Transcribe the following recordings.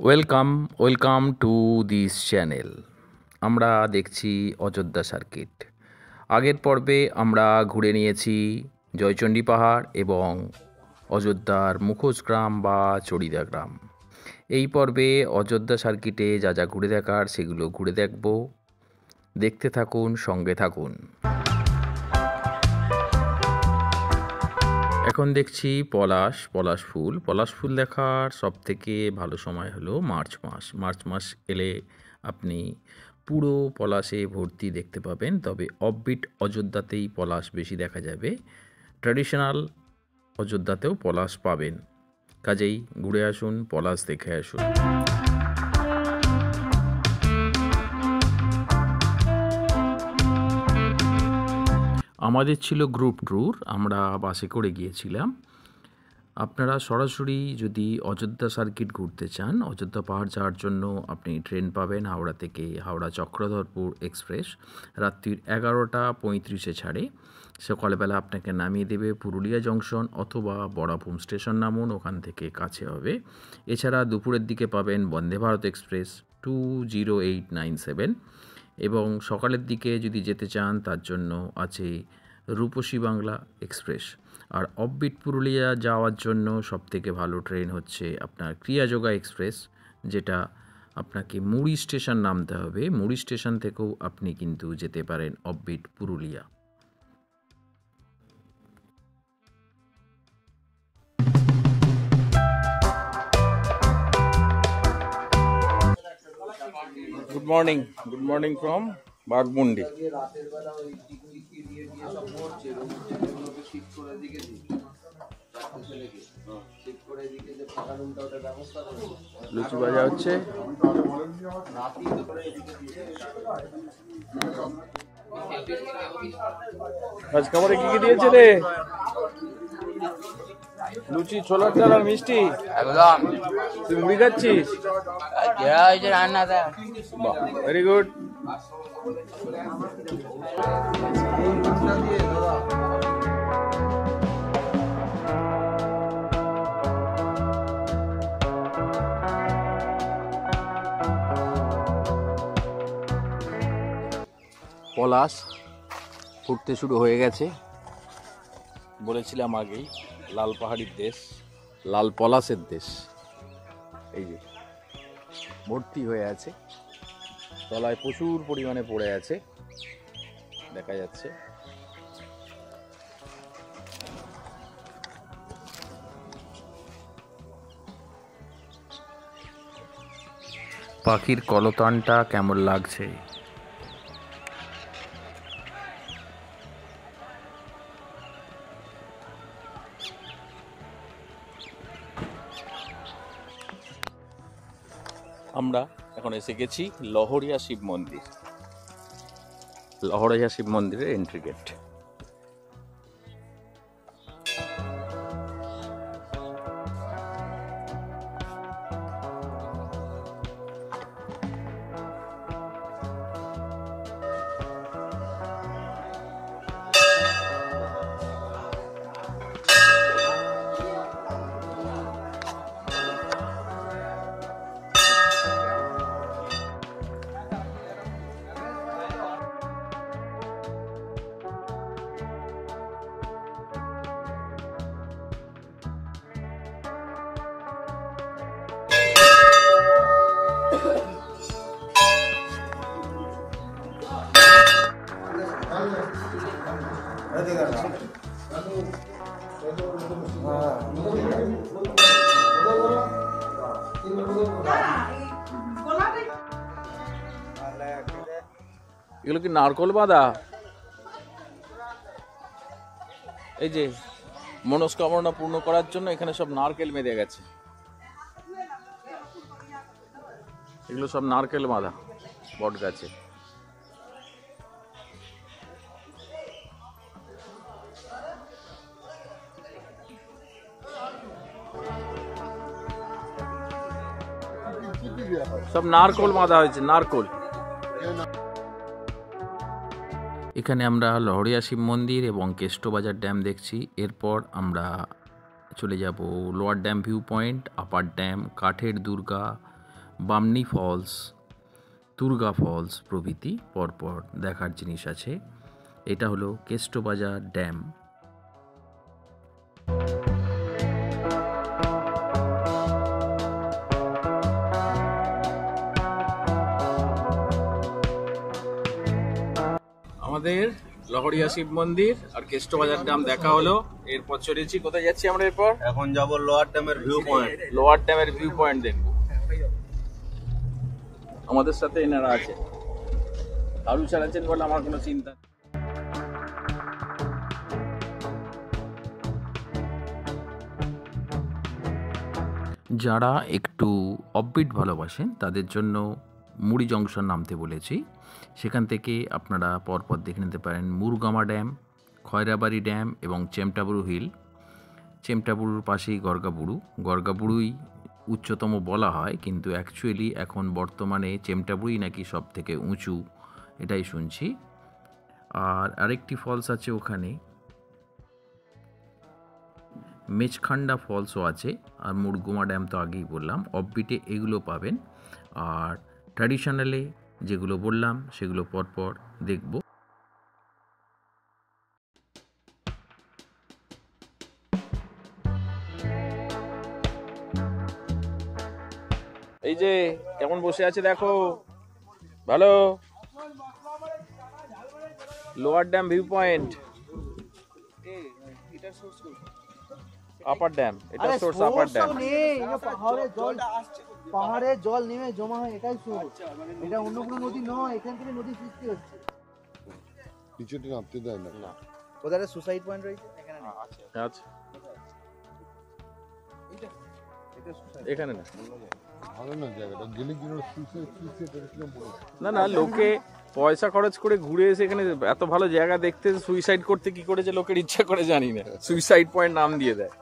Welcome to this channel. আমরা দেখছি Ayodhya circuit. আগের পর্বে আমরা ঘুরে নিয়েছি জয়চণ্ডী পাহাড় এবং অযোধ্যার মুখোশ গ্রাম বা চড়িদা গ্রাম। এই পর্বে অযোধ্যা সার্কিটে যা যা ঘুরে দেখার সেগুলো ঘুরে দেখব। দেখতে থাকুন, সঙ্গে থাকুন। এখন দেখছি পলাশ ফুল দেখার সবথেকে ভালো সময় হলো মার্চ মাস এলে আপনি পুরো পলাশে ভর্তি দেখতে পাবেন। তবে অফবিট অযোধ্যাতেই পলাশ বেশি দেখা যাবে, ট্র্যাডিশনাল অযোধ্যাতেও পলাশ পাবেন। কাজেই ঘুরে আসুন, পলাশ দেখে আসুন। আমাদের ছিল গ্রুপ ট্যুর, আমরা বাসে করে গিয়েছিলাম। আপনারা সরাসরি যদি অযোধ্যা সার্কিট ঘুরতে চান, অযোধ্যা পাহাড় যাওয়ার জন্য আপনি ট্রেন পাবেন হাওড়া থেকে, হাওড়া চক্রধরপুর এক্সপ্রেস। রাত্রির 11:35 ছাড়ে। সকালবেলা আপনাকে নামিয়ে দেবে পুরুলিয়া জংশন অথবা বড়াভূম স্টেশন, নামুন, ওখান থেকে কাছে হবে। এছাড়া দুপুরের দিকে পাবেন বন্দে ভারত এক্সপ্রেস 20897, এবং সকালের দিকে যদি যেতে চান তার জন্য আছে রূপসী বাংলা এক্সপ্রেস। আর অফবিট পুরুলিয়া যাওয়ার জন্য সবথেকে ভালো ট্রেন হচ্ছে আপনার ক্রিয়াযোগা এক্সপ্রেস, যেটা আপনাকে মুড়ি স্টেশন নামতে হবে। মুড়ি স্টেশন থেকেও আপনি কিন্তু যেতে পারেন offbeat Purulia. Good morning from Baghmundi. লুচি ভাজা হচ্ছে। আজ খাবারে কি কি দিয়েছে রে? লুচি, ছোলার ডাল আর মিষ্টি। একদম। তুই মুড়ি খাচ্ছিস? Very good. পলাশ ফুটতে শুরু হয়ে গেছে। বলেছিলাম আগেই, লাল পাহাড়ির দেশ, লাল পলাশের দেশ। এই যে ভর্তি হয়ে আছে, তলায় প্রচুর পরিমাণে পড়ে আছে, দেখা যাচ্ছে। পাখির কলতানটা কেমন লাগছে। আমরা এখন এসে গেছি লহরিয়া শিব মন্দির। লহরিয়া শিব মন্দিরের এন্ট্রি গেট। এগুলো কি নারকোল বাঁধা? এই যে মনস্কামনা পূর্ণ করার জন্য এখানে সব নারকেল বেঁধে গেছে। এগুলো সব নারকেল বাঁধা বট গাছে। সব নারকোল বাঁধা হয়েছে, নারকোল। এখানে আমরা লহরিয়া শিব মন্দির এবং কেষ্টবাজার ড্যাম দেখছি। এরপর আমরা চলে যাব lower dam view point, upper dam, কাঠের দুর্গা, বামনি ফলস, দুর্গা ফলস প্রভৃতি পরপর দেখার জিনিস আছে। এটা হলো কেষ্টবাজার ড্যাম। আমাদের লহরিয়া শিব মন্দির আর কেষ্টবাজার ড্যাম দেখা হলো। এরপর চলেছি, কোথায় যাচ্ছি আমরা এরপর? এখন যাব লোয়ার ড্যামের ভিউ পয়েন্ট। লোয়ার ড্যামের ভিউ পয়েন্ট দেখবো। আমাদের সাথে এনারা আছে, দারু চালাচ্ছেন বলে আমার কোনো চিন্তা। যারা একটু অফবিট ভালোবাসেন তাদের জন্য মুড়ি জংশন নামতে বলেছি। সেখান থেকে আপনারা পরপর দেখে নিতে পারেন মুরগামা ড্যাম, খয়রাবাড়ি ড্যাম এবং চেমটাবুরু হিল। চেমটাবুরুর পাশেই গর্গাবুড়ু। গর্গাবুড়ুই উচ্চতম বলা হয়, কিন্তু অ্যাকচুয়ালি এখন বর্তমানে চেমটাবুরুই নাকি সব থেকে উঁচু, এটাই শুনছি। আর আরেকটি ফলস আছে ওখানে, মেচখান্ডা ফলসও আছে। আর মুরগুমা ড্যাম তো আগেই বললাম। অফবিটে এগুলো পাবেন, আর ট্র্যাডিশনালে যেগুলো বললাম সেগুলো পরপর দেখব। এই যে কেমন বসে আছে দেখো, ভালো। Lower dam view point, upper dam, এটা সোর্স আপার ড্যাম। পাহাড়ে জল নেমে জমা হয়, এটাই সোর্স। এটা অন্য কোনো নদী নয়, এখান থেকে নদী সৃষ্টি হচ্ছে। নিচেটা নামতে দেয় না। ওদের সুসাইড পয়েন্ট রয়েছে এখানে না? আচ্ছা, এখানে না, ভালো না জায়গাটা, গেলে কি সুইসাইড এরকম বলে। না লোকে পয়সা খরচ করে ঘুরে এসে এখানে এত ভালো জায়গা দেখতে সুইসাইড করতে কি করেছে লোকের ইচ্ছা করে জানি না, সুইসাইড পয়েন্ট নাম দিয়ে দেয়।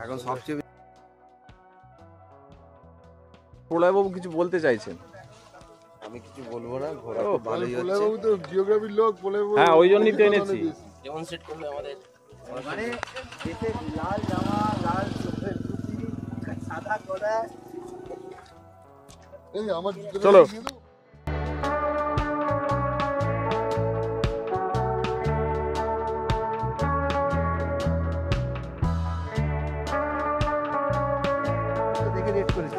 এখন সবচেয়ে প্রলয়বাবু কিছু বলতে চাইছেন? আমি কিছু বলবো না, ঘোরা ও, খুব ভালোই হচ্ছে। প্রলয়বাবু তো জিওগ্রাফির লোক, প্রলয়বাবু হ্যাঁ, ওই জন্যই তো এনেছি। যেমন সেট করলে আমাদের মানে দেশে লাল জামা, লাল চোখের টুপি, সাদা কড়া। এই আমার চলো। দেখে ডেট করেছি,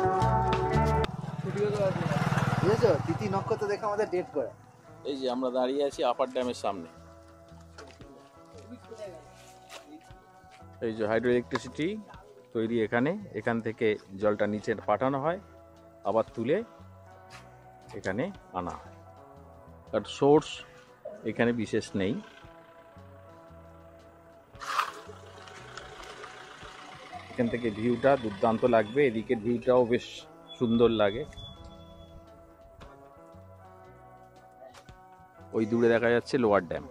বুঝেছো? তিথি নক্ষত্র দেখে আমাদের ডেট করা। এই যে আমরা দাঁড়িয়ে আছি আপার ড্যামের সামনে। এই যে হাইড্রো ইলেকট্রিসিটি তৈরি এখানে, এখান থেকে জলটা নিচে পাঠানো হয়, আবার তুলে এখানে আনা হয়। আর সোর্স এখানে বিশেষ নেই। এখান থেকে ভিউটা দুর্দান্ত লাগবে, এদিকের ভিউটাও বেশ সুন্দর লাগে। ওই দূরে দেখা যাচ্ছে লোয়ার ড্যাম।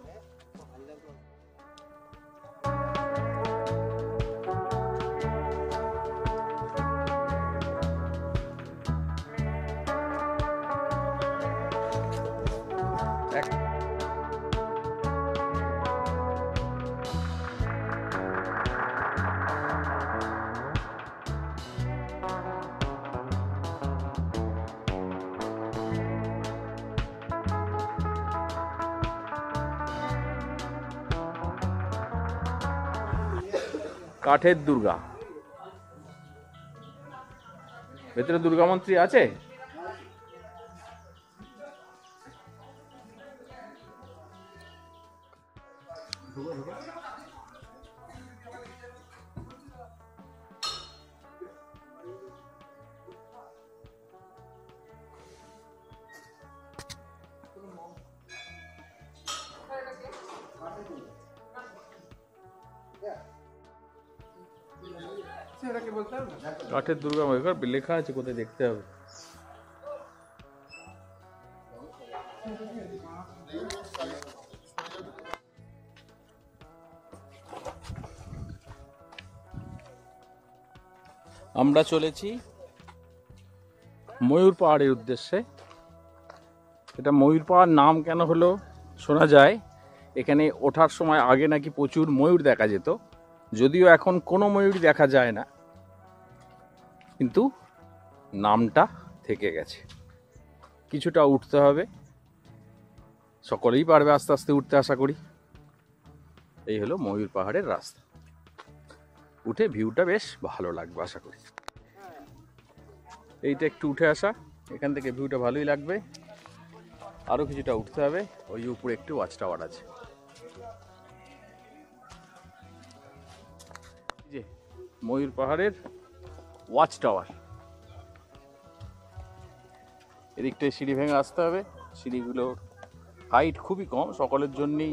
কাঠের দুর্গা, ভেতরে দুর্গা মন্ত্রী আছে। কাঠের দুর্গা লেখা আছে, কোথায় দেখতে হবে। আমরা চলেছি ময়ূর পাহাড়ের উদ্দেশ্যে। এটা ময়ূর পাহাড় নাম কেন হলো শোনা যায়, এখানে ওঠার সময় আগে নাকি প্রচুর ময়ূর দেখা যেত, যদিও এখন কোনো ময়ূর দেখা যায় না, কিন্তু নামটা থেকে গেছে, কিছুটা উঠতে হবে, সকলেই পারবে আস্তে আস্তে উঠতে আশা করি। এই হলো ময়ূর পাহাড়ের রাস্তা, উঠে ভিউটা বেশ ভালো লাগবে আশা করি। এইটা একটু উঠে আসা, এখান থেকে ভিউটা ভালোই লাগবে। আরও কিছুটা উঠতে হবে, ওই উপরে একটু ওয়াচ টাওয়ার আছে। যে ময়ূর পাহাড়ের ওয়াচ টাওয়ার, এদিকটায় সিঁড়ি ভেঙে আসতে হবে। সিঁড়িগুলো হাইট খুবই কম, সকলের জন্যই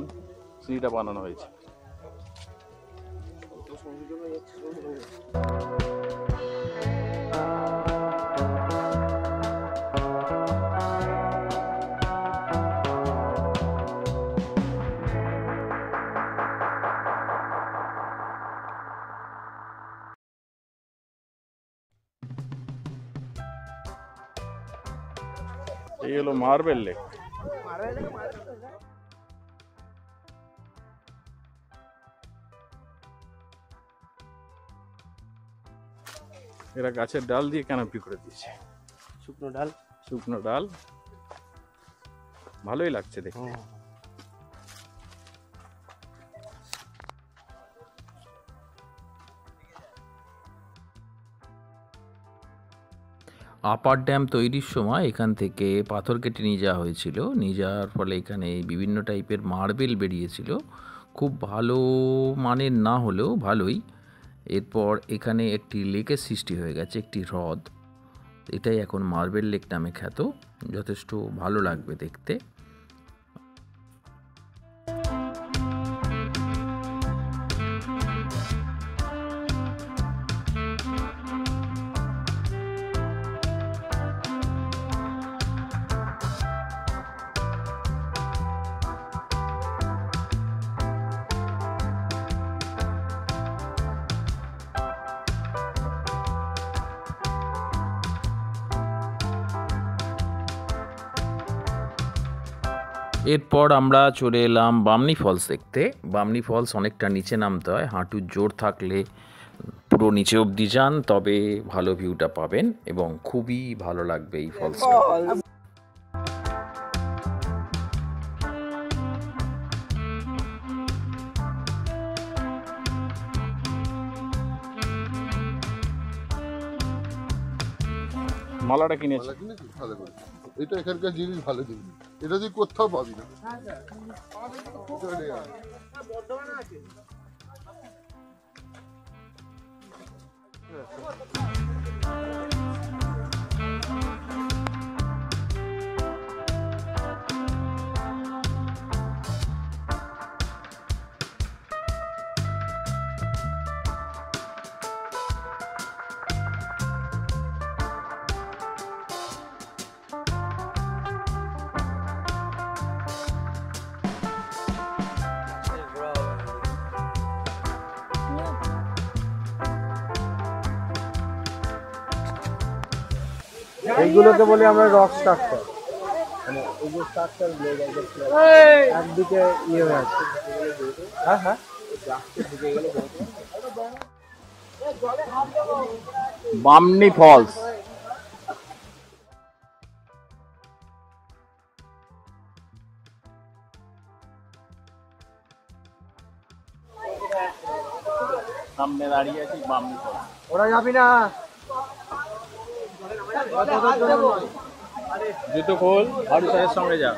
সিঁড়িটা বানানো হয়েছে। এই হলো মার্বেল লেক। এরা গাছের ডাল দিয়ে ক্যানোপি করে দিয়েছে, শুকনো ডাল। শুকনো ডাল, ভালোই লাগছে দেখতে। আপার ড্যাম তৈরির সময় এখান থেকে পাথর কেটে নিয়ে যাওয়া হয়েছিল, নিয়ে যাওয়ার ফলে এখানে বিভিন্ন টাইপের মার্বেল বেরিয়েছিল, খুব ভালো মানের না হলেও ভালোই। এরপর এখানে একটি লেকের সৃষ্টি হয়ে গেছে, একটি হ্রদ, এটাই এখন মার্বেল লেক নামে খ্যাত, যথেষ্ট ভালো লাগবে দেখতে। এরপর আমরা চলে এলাম বামনি ফলস দেখতে। বামনি ফলস অনেকটা নিচে নামতে হয়, হাঁটুর জোর থাকলে পুরো নিচে অবধি যান, তবে ভালো ভিউটা পাবেন এবং খুবই ভালো লাগবে এই ফলসটা। মালাটা কিনেছি, ভালো করে, এটা এখানকার জিনিস, ভালো জিনিস, এটা তুই কোথাও পাবি না। এইগুলোকে বলি আমরা রক স্ট্রাকচার, মানে এই যে স্ট্রাকচার একদিকে ইয়ে হয়ে আছে। হ্যাঁ হ্যাঁ, বামনি ফলস। সামনে দাঁড়িয়ে আছি বামনি ফলস। ওরা যাবি না, জুতো খোল, হারু স্যারের সঙ্গে যা।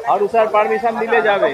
হারু স্যার পারমিশন দিলে যাবে।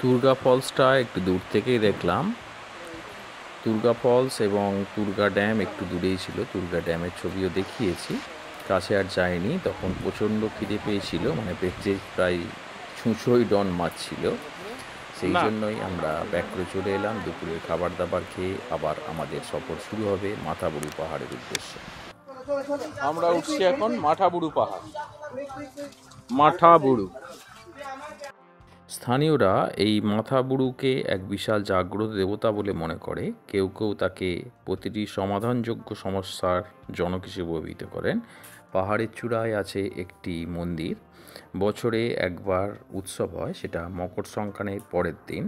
তুর্গা ফলসটা একটু দূর থেকেই দেখলাম। তুর্গা ফলস এবং তুর্গা ড্যাম একটু দূরেই ছিল। তুর্গা ড্যামের ছবিও দেখিয়েছি, কাছে আর যায়নি। তখন প্রচণ্ড খিদে পেয়েছিল, মানে পেটে প্রায় ছুঁচোই ডন মাছ ছিল। সেই জন্যই আমরা ব্যাক করে চলে এলাম। দুপুরের খাবার দাবার খেয়ে আবার আমাদের সফর শুরু হবে মাথাবুরু পাহাড়ের উদ্দেশ্যে। আমরা উঠছি এখন মাথাবুরু পাহাড়। মাথাবুরু, স্থানীয়রা এই মাথাবুরুকে এক বিশাল জাগ্রত দেবতা বলে মনে করে। কেউ কেউ তাকে প্রতিটি সমাধানযোগ্য সমস্যার জনক হিসেবে অভিহিত করেন। পাহাড়ের চূড়ায় আছে একটি মন্দির। বছরে একবার উৎসব হয়, সেটা মকর সংক্রান্তির পরের দিন।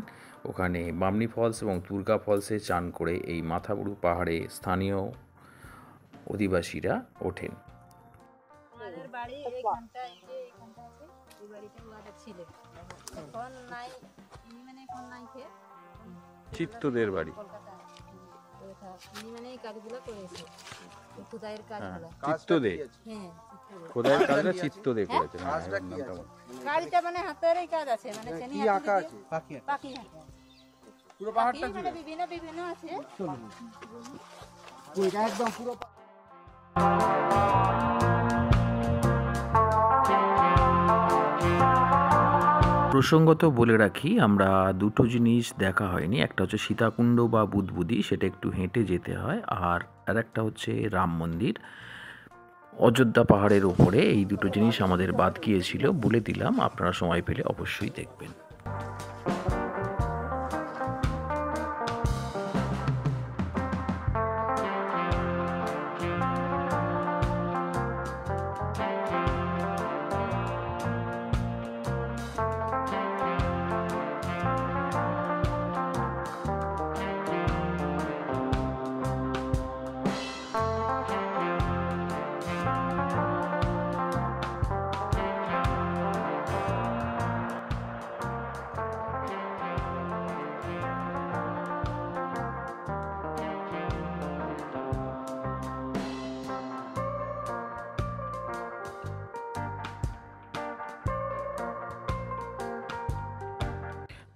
ওখানে বামনি ফলস এবং তুর্গা ফলসে চান করে এই মাথাবুরু পাহাড়ে স্থানীয় অধিবাসীরা ওঠেন। আমাদের বাড়ি এইখানটায়, যে এইখানটা আছে, এই বাড়িটা ওদের ছিল। এখন নাই, মানে এখন নাই খেয়ে চিত্তদের বাড়ি। কলকাতা মানে এই কাজগুলো করেছে, খোদাইয়ের কাজগুলো। চিত্তদে, হ্যাঁ, খোদাইয়ের কাজটা চিত্তদে করেছে। কাজটা মানে হাতের এই কাজ আছে, মানে চেনি আঁকা আছে, পাখি আঁকা পুরো পাহাড়টা জুড়ে বিভিন্ন বিভিন্ন আছে। একদম পুরো প্রসঙ্গত বলে রাখি, আমরা দুটো জিনিস দেখা হয়নি। একটা হচ্ছে সীতাকুণ্ড বা বুদবুদি, সেটা একটু হেঁটে যেতে হয়। আর একটা হচ্ছে রাম মন্দির অযোধ্যা পাহাড়ের ওপরে। এই দুটো জিনিস আমাদের বাদ গিয়েছিল, বলে দিলাম। আপনারা সময় পেলে অবশ্যই দেখবেন।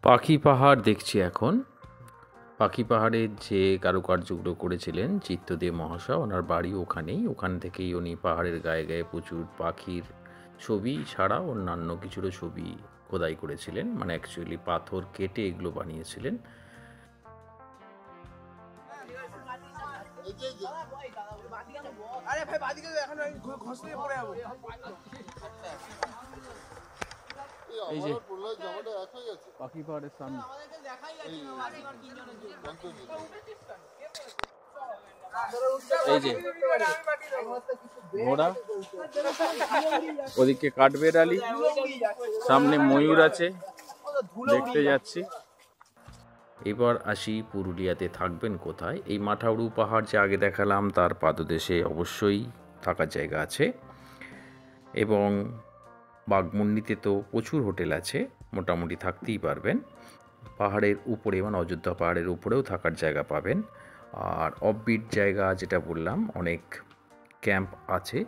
পাখি পাহাড় দেখছি এখন। পাখি পাহাড়ের যে কারুকার্যগুলো করেছিলেন চিত্তদেব মহাশয়, ওনার বাড়ি ওখানেই। ওখান থেকেই উনি পাহাড়ের গায়ে গায়ে প্রচুর পাখির ছবি ছাড়া অন্যান্য কিছুরও ছবি খোদাই করেছিলেন। মানে অ্যাকচুয়ালি পাথর কেটে এগুলো বানিয়েছিলেন। এই যে পাখি পাহাড়ের সামনে এই যে ঘোড়া, ওদিকে কাঠবেড়ালি, সামনে ময়ূর আছে, দেখতে যাচ্ছি। এবার আসি পুরুলিয়াতে থাকবেন কোথায়। এই মাথাবুরু পাহাড় যে আগে দেখালাম, তার পাদদেশে অবশ্যই থাকার জায়গা আছে। এবং বাঘমুন্ডিতে তো প্রচুর হোটেল আছে, মোটামুটি থাকতেই পারবেন। পাহাড়ের উপরে, মানে অযোধ্যা পাহাড়ের উপরেও থাকার জায়গা পাবেন। আর অফবিট জায়গা যেটা বললাম, অনেক ক্যাম্প আছে।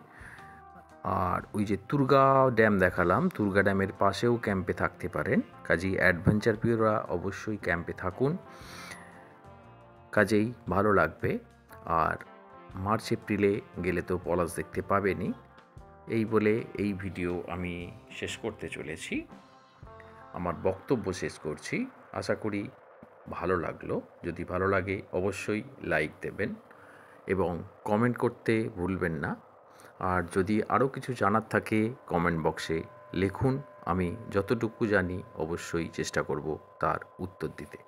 আর ওই যে তুর্গা ড্যাম দেখালাম, তুর্গা ড্যামের পাশেও ক্যাম্পে থাকতে পারেন। কাজেই অ্যাডভেঞ্চার প্রিয়রা অবশ্যই ক্যাম্পে থাকুন, কাজেই ভালো লাগবে। আর মার্চ এপ্রিলে গেলে তো পলাশ দেখতে পাবেনই। এই বলে এই ভিডিও আমি শেষ করতে চলেছি, আমার বক্তব্য শেষ করছি। আশা করি ভালো লাগলো। যদি ভালো লাগে অবশ্যই লাইক দেবেন এবং কমেন্ট করতে ভুলবেন না। আর যদি আরও কিছু জানার থাকে কমেন্ট বক্সে লিখুন, আমি যতটুকু জানি অবশ্যই চেষ্টা করব তার উত্তর দিতে।